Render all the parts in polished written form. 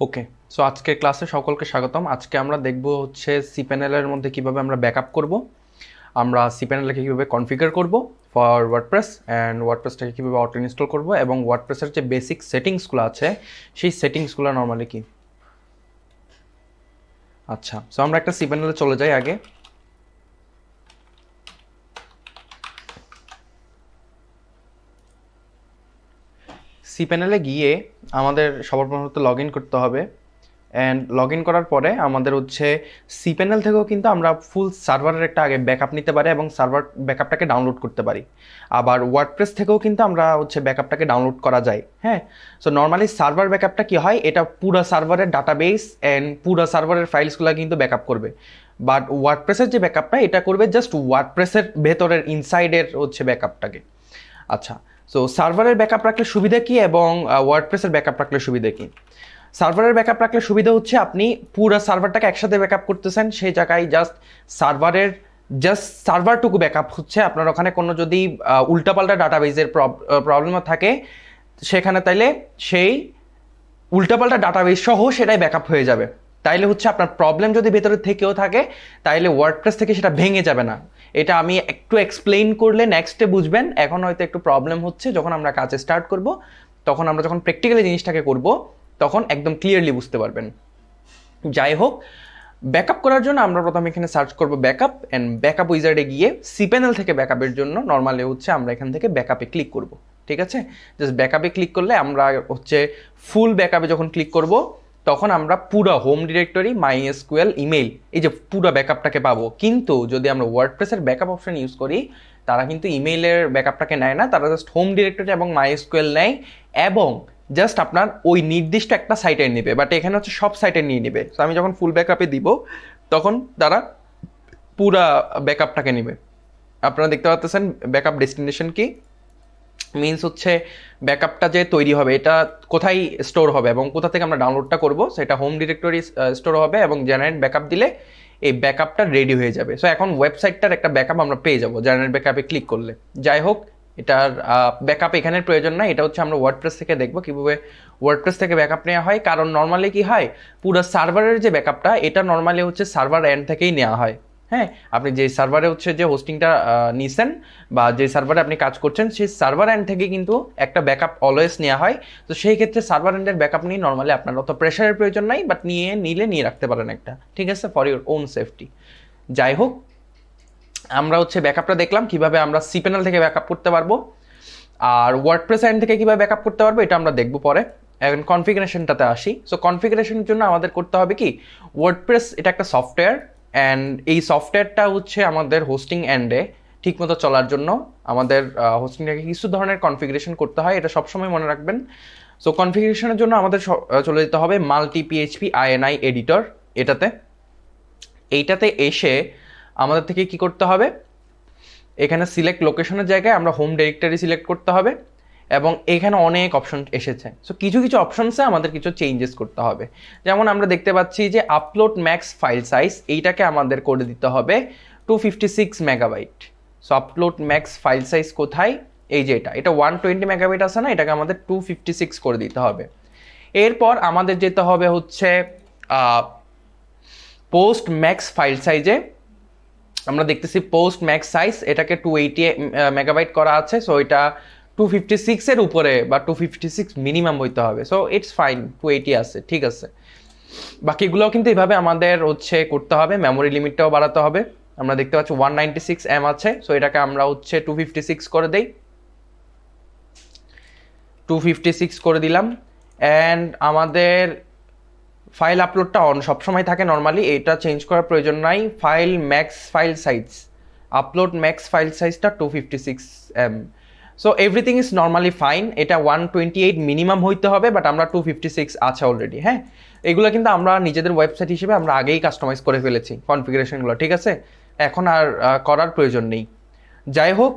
ওকে, so আজকের ক্লাসে সকলকে স্বাগতম। আজকে আমরা দেখব হচ্ছে সিপ্যানেলের মধ্যে কিভাবে আমরা ব্যাকআপ করব, আমরা সিপ্যানেলকে কীভাবে কনফিগার করব ফর ওয়ার্ডপ্রেস, অ্যান্ড ওয়ার্ডপ্রেসটাকে কীভাবে অটো ইনস্টল করব, এবং ওয়ার্ডপ্রেসের যে বেসিক সেটিংসগুলো আছে সেই সেটিংসগুলো নর্মালি কি। আচ্ছা, সো আমরা একটা সিপ্যানেলে চলে যাই আগে। সিপ্যানেলে গিয়ে আমাদের সবার প্রথমত লগ ইন করতে হবে, অ্যান্ড লগ ইন করার পরে আমাদের হচ্ছে সিপ্যানেল থেকেও কিন্তু আমরা ফুল সার্ভারের একটা আগে ব্যাকআপ নিতে পারি এবং সার্ভার ব্যাকআপটাকে ডাউনলোড করতে পারি। আবার ওয়ার্ডপ্রেস থেকেও কিন্তু আমরা হচ্ছে ব্যাকআপটাকে ডাউনলোড করা যায়। হ্যাঁ, সো নর্মালি সার্ভার ব্যাকআপটা কী হয়, এটা পুরো সার্ভারের ডাটাবেস অ্যান্ড পুরো সার্ভারের ফাইলসগুলো কিন্তু ব্যাকআপ করবে। বাট ওয়ার্ডপ্রেসের যে ব্যাকআপটা এটা করবে জাস্ট ওয়ার্ডপ্রেসের ভেতরের ইনসাইডের হচ্ছে ব্যাকআপটাকে। আচ্ছা, সো সার্ভারের ব্যাকআপ রাখলে সুবিধা কী এবং ওয়ার্ডপ্রেসের ব্যাকআপ রাখলে সুবিধা কী। সার্ভারের ব্যাকআপ রাখলে সুবিধা হচ্ছে আপনি পুরো সার্ভারটাকে একসাথে ব্যাকআপ করতেছেন, সেই জায়গায় জাস্ট সার্ভারটুকু ব্যাকআপ হচ্ছে। আপনার ওখানে কোনো যদি উল্টাপাল্টা ডাটাবেজের প্রবলেমও থাকে সেখানে, তাইলে সেই উল্টাপাল্টা ডাটাবেজ সহ সেটাই ব্যাকআপ হয়ে যাবে। তাইলে হচ্ছে আপনার প্রবলেম যদি ভেতরে থেকেও থাকে তাইলে ওয়ার্ডপ্রেস থেকে সেটা ভেঙে যাবে না। এটা আমি একটু এক্সপ্লেইন করলে নেক্সটে বুঝবেন। এখন হয়তো একটু প্রবলেম হচ্ছে, যখন আমরা কাজে স্টার্ট করব তখন আমরা যখন প্র্যাকটিক্যালি জিনিসটাকে করব তখন একদম ক্লিয়ারলি বুঝতে পারবেন। যাই হোক, ব্যাকআপ করার জন্য আমরা প্রথমে এখানে সার্চ করব ব্যাকআপ, অ্যান্ড ব্যাকআপ উইজার্ডে গিয়ে সিপ্যানেল থেকে ব্যাকআপের জন্য নর্মালি হচ্ছে আমরা এখান থেকে ব্যাকআপে ক্লিক করব। ঠিক আছে, জাস্ট ব্যাকআপে ক্লিক করলে আমরা হচ্ছে ফুল ব্যাকআপে যখন ক্লিক করব তখন আমরা পুরো হোম ডিরেক্টরি, মাইএসকিউএল, ইমেইল, এই যে পুরো ব্যাকআপটাকে পাবো। কিন্তু যদি আমরা ওয়ার্ডপ্রেসের ব্যাকআপ অপশন ইউজ করি তারা কিন্তু ইমেইলের ব্যাকআপটাকে নেয় না, তারা জাস্ট হোম ডিরেক্টরি এবং মাইএসকিউএল নেয় এবং জাস্ট আপনার ওই নির্দিষ্ট একটা সাইটের নেবে। বাট এখানে হচ্ছে সব সাইটের নিয়ে নেবে। তো আমি যখন ফুল ব্যাকআপে দিব তখন তারা পুরা ব্যাকআপটাকে নেবে। আপনারা দেখতে পাচ্ছেন ব্যাকআপ ডেস্টিনেশন কি মিনস হচ্ছে ব্যাকআপটা যে তৈরি হবে এটা কোথায় স্টোর হবে এবং কোথা থেকে আমরা ডাউনলোডটা করব সেটা হোম ডিরেক্টরি স্টোর হবে, এবং জেনারেট ব্যাকআপ দিলে এই ব্যাকআপটা রেডি হয়ে যাবে। সো এখন ওয়েবসাইটটার একটা ব্যাকআপ আমরা পেয়ে যাবো জেনারেট ব্যাকআপে ক্লিক করলে। যাই হোক, এটার ব্যাকআপ এখানের প্রয়োজন নাই, এটা হচ্ছে আমরা ওয়ার্ডপ্রেস থেকে দেখবো কীভাবে ওয়ার্ডপ্রেস থেকে ব্যাকআপ নেওয়া হয়। কারণ নর্মালি কি হয়, পুরো সার্ভারের যে ব্যাকআপটা এটা নর্মালি হচ্ছে সার্ভার এন্ড থেকেই নেওয়া হয়। হ্যাঁ, আপনি যে সার্ভারে হচ্ছে যে হোস্টিংটা নিছেন বা যে সার্ভারে আপনি কাজ করছেন সেই সার্ভার এন্ড থেকে কিন্তু একটা ব্যাকআপ অলওয়েজ নেওয়া হয়। তো সেই ক্ষেত্রে সার্ভার এন্ডের ব্যাকআপ নিয়ে নর্মালি আপনার অত প্রেশারের প্রয়োজন নাই, বাট নিয়ে রাখতে পারেন একটা। ঠিক আছে, ফর ইউর ওন সেফটি। যাই হোক, আমরা হচ্ছে ব্যাকআপটা দেখলাম কিভাবে আমরা সিপ্যানেল থেকে ব্যাকআপ করতে পারবো, আর ওয়ার্ডপ্রেস এন্ড থেকে কীভাবে ব্যাকআপ করতে পারবো এটা আমরা দেখবো পরে। এখন কনফিগারেশনটাতে আসি। সো কনফিগারেশনের জন্য আমাদের করতে হবে কি, ওয়ার্ডপ্রেস এটা একটা সফটওয়্যার, অ্যান্ড এই সফটওয়্যারটা হচ্ছে আমাদের হোস্টিং এন্ডে ঠিকমতো চলার জন্য আমাদের হোস্টিংটাকে কিছু ধরনের কনফিগারেশন করতে হয়, এটা সবসময় মনে রাখবেন। সো কনফিগারেশনের জন্য আমাদের চলে যেতে হবে মাল্টি পিএইচপি আইএনআই এডিটর এইটাতে এসে আমাদের থেকে কি করতে হবে, এখানে সিলেক্ট লোকেশনের জায়গায় আমরা হোম ডিরেক্টরি সিলেক্ট করতে হবে, এবং এখানে অনেক অপশন এসেছে। সো কিছু কিছু অপশনসে আমাদের কিছু চেঞ্জেস করতে হবে। যেমন আমরা দেখতে পাচ্ছি যে আপলোড ম্যাক্স ফাইল সাইজ, এইটাকে আমাদের করে দিতে হবে 256 megabyte. So upload max file size কোথায়, এই যে এটা 120 মেগাবাইট আছে না, এটাকে আমাদের 256 করে দিতে হবে। এরপর আমাদের যেতে হবে হচ্ছে পোস্ট ম্যাক্স ফাইল সাইজে। আমরা দেখতেছি পোস্ট ম্যাক্স সাইজ এটাকে 280 মেগাবাইট করা আছে। সো এটা 256 উপরে বা 256 মিনিমাম হইতে হবে। সো ইটস ফাইন, 280 আছে, ঠিক আছে। বাকিগুলোও কিন্তু এইভাবে আমাদের হচ্ছে করতে হবে। মেমোরি লিমিটটাও বাড়াতে হবে। আমরা দেখতে পাচ্ছি 196 এম আছে। সো এটাকে আমরা হচ্ছে 256 করে দেই, 256 করে দিলাম। অ্যান্ড আমাদের ফাইল আপলোডটা অন সবসময় থাকে নর্মালি, এটা চেঞ্জ করার প্রয়োজন নাই। File max file size, upload max file সাইজটা 256 M. So everything is normally fine. এটা 128 মিনিমাম হইতে হবে, বাট আমরা 256 আছে অলরেডি। হ্যাঁ, এগুলো কিন্তু আমরা নিজেদের ওয়েবসাইট হিসেবে আমরা আগেই কাস্টমাইজ করে ফেলেছি কনফিগারেশনগুলো, ঠিক আছে, এখন আর করার প্রয়োজন নেই। যাই হোক,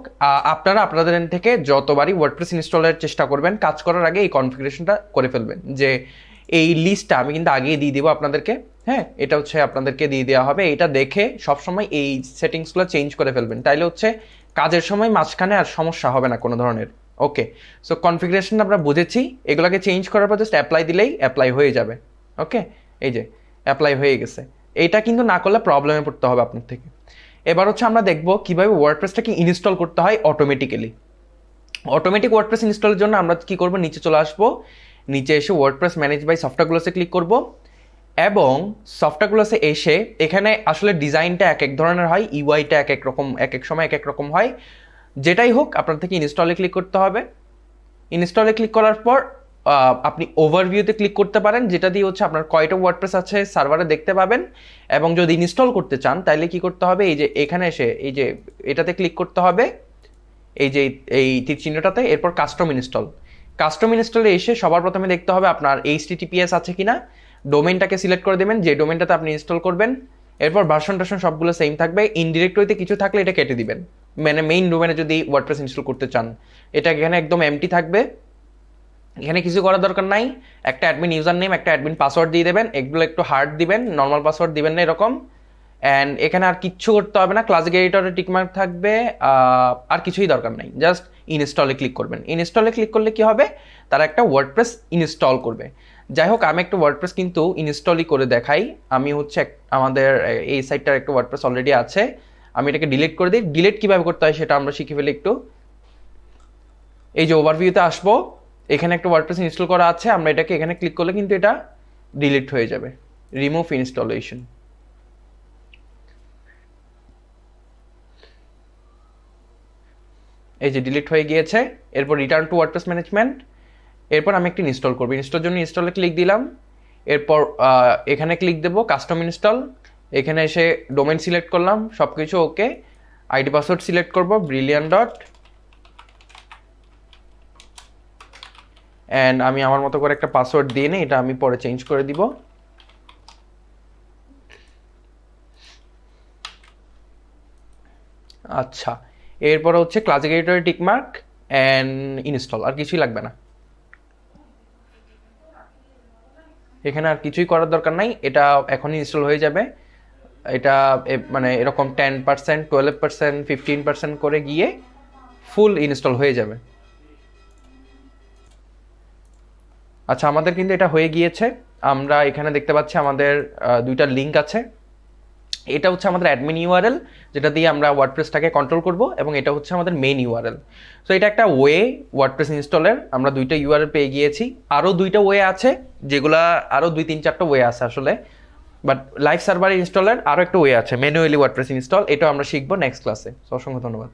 আপনারা আপনাদের এন্ড থেকে যতবারই ওয়ার্ডপ্রেস ইনস্টলের চেষ্টা করবেন, কাজ করার আগে এই কনফিগারেশনটা করে ফেলবেন। যে এই লিস্টটা আমি কিন্তু আগেই দিয়ে দিব আপনাদেরকে। হ্যাঁ, এটা হচ্ছে আপনাদেরকে দিয়ে দেওয়া হবে। এটা দেখে সবসময় এই সেটিংসগুলো চেঞ্জ করে ফেলবেন, তাইলে হচ্ছে কাজের সময় মাঝখানে আর সমস্যা হবে না কোনো ধরনের। ওকে, সো কনফিগারেশন আমরা বুঝেছি, এগুলোকে চেঞ্জ করার পর জাস্ট অ্যাপ্লাই দিলেই অ্যাপ্লাই হয়ে যাবে। ওকে, এই যে অ্যাপ্লাই হয়ে গেছে। এইটা কিন্তু না করলে প্রবলেমে পড়তে হবে আপনার থেকে। এবার হচ্ছে আমরা দেখব কীভাবে ওয়ার্ডপ্রেসটাকে ইনস্টল করতে হয় অটোমেটিক্যালি। অটোমেটিক ওয়ার্ডপ্রেস ইনস্টলের জন্য আমরা কি করব, নিচে চলে আসবো, নিচে এসে ওয়ার্ডপ্রেস ম্যানেজ বাই সফটওয়্যারগুলোতে ক্লিক করব, এবং সফটওয়্যারগুলোতে এসে এখানে আসলে ডিজাইনটা এক এক ধরনের হয়, ইউআইটা এক এক রকম, এক এক সময় এক এক রকম হয়। যেটাই হোক আপনার থেকে ইনস্টলে ক্লিক করতে হবে। ইনস্টলে ক্লিক করার পর আপনি ওভারভিউতে ক্লিক করতে পারেন, যেটা দিয়ে হচ্ছে আপনার কয়টা ওয়ার্ডপ্রেস আছে সার্ভারে দেখতে পাবেন। এবং যদি ইনস্টল করতে চান তাহলে কি করতে হবে, এই যে এখানে এসে এই যে এটাতে ক্লিক করতে হবে, এই যে এই তীর চিহ্নটাতে, এরপর কাস্টম ইনস্টল। কাস্টম ইনস্টলে এসে সবার প্রথমে দেখতে হবে আপনার HTTPS আছে কিনা, ডোমেনটাকে সিলেক্ট করে দেবেন যে ডোমেনটাতে আপনি ইনস্টল করবেন। এরপর ভার্সন টার্সন সবগুলো সেম থাকবে, ইনডিরেক্টরিতে কিছু থাকলে এটা কেটে দিবেন, মানে মেইন ডোমেনে যদি ওয়ার্ডপ্রেস ইনস্টল করতে চান। এটা এখানে একদম এমটি থাকবে, এখানে কিছু করার দরকার নাই। একটা অ্যাডমিন ইউজার নেম, একটা অ্যাডমিন পাসওয়ার্ড দিয়ে দেবেন, এগুলো একটু হার্ড দিবেন, নর্মাল পাসওয়ার্ড দিবেন না এরকম। অ্যান্ড এখানে আর কিচ্ছু করতে হবে না, ক্লাসিক এডিটরে টিকমার্ক থাকবে, আর কিছুই দরকার নাই, জাস্ট ইনস্টলে ক্লিক করবেন। ইনস্টলে ক্লিক করলে কি হবে, তারা একটা ওয়ার্ডপ্রেস ইনস্টল করবে। যাই হোক, আমি একটা ওয়ার্ডপ্রেস কিন্তু ইনস্টলই করে দেখাই। আমি হচ্ছে আমাদের এই সাইটটার একটা ওয়ার্ডপ্রেস অলরেডি আছে, আমি এটাকে ডিলিট করে দিই। ডিলিট কীভাবে করতে হয় সেটা আমরা শিখে ফেলি একটু। এই যে ওভারভিউতে আসবো, এখানে একটা ওয়ার্ডপ্রেস ইনস্টল করা আছে, আমরা এটাকে এখানে ক্লিক করলে কিন্তু এটা ডিলিট হয়ে যাবে, রিমুভ ইনস্টলেশন। এই যে ডিলিট হয়ে গিয়েছে। এরপর রিটার্ন টু ওয়ার্ডপ্রেস ম্যানেজমেন্ট। এরপর আমি একটি ইনস্টল করবো, ইনস্টলের জন্য ইনস্টলে ক্লিক দিলাম। এরপর এখানে ক্লিক দেবো কাস্টম ইনস্টল, এখানে এসে ডোমেন সিলেক্ট করলাম, সব কিছু ওকে। আইডি পাসওয়ার্ড সিলেক্ট করবো ব্রিলিয়ান ডট, অ্যান্ড আমি আমার মতো করে একটা পাসওয়ার্ড দিয়ে নিই, এটা আমি পরে চেঞ্জ করে দিব। আচ্ছা, এরপর হচ্ছে ক্লাসিক এডিটরে টিকমার্ক অ্যান্ড ইনস্টল, আর কিছুই লাগবে না। এখানে আর কিছুই করার দরকার নাই, এটা এখনই ইনস্টল হয়ে যাবে। এটা মানে এরকম 10%, 12%, 15% করে গিয়ে ফুল ইনস্টল হয়ে যাবে। আচ্ছা, আমাদের কিন্তু এটা হয়ে গিয়েছে। আমরা এখানে দেখতে পাচ্ছি আমাদের দুইটা লিঙ্ক আছে। এটা হচ্ছে আমাদের অ্যাডমিন ইউআরএল, যেটা দিয়ে আমরা ওয়ার্ডপ্রেসটাকে কন্ট্রোল করব, এবং এটা হচ্ছে আমাদের মেইন ইউআরএল। সো এটা একটা ওয়ে ওয়ার্ডপ্রেস ইনস্টলের, আমরা দুইটা ইউআরএল পেয়ে গিয়েছি। আরও দুইটা ওয়ে আছে, যেগুলা আরও 2-3-4টা ওয়ে আছে আসলে, বাট লাইভ সার্ভার ইনস্টলের আরও একটা ওয়ে আছে ম্যানুয়ালি ওয়ার্ডপ্রেস ইনস্টল, এটাও আমরা শিখবো নেক্সট ক্লাসে। অসংখ্য ধন্যবাদ।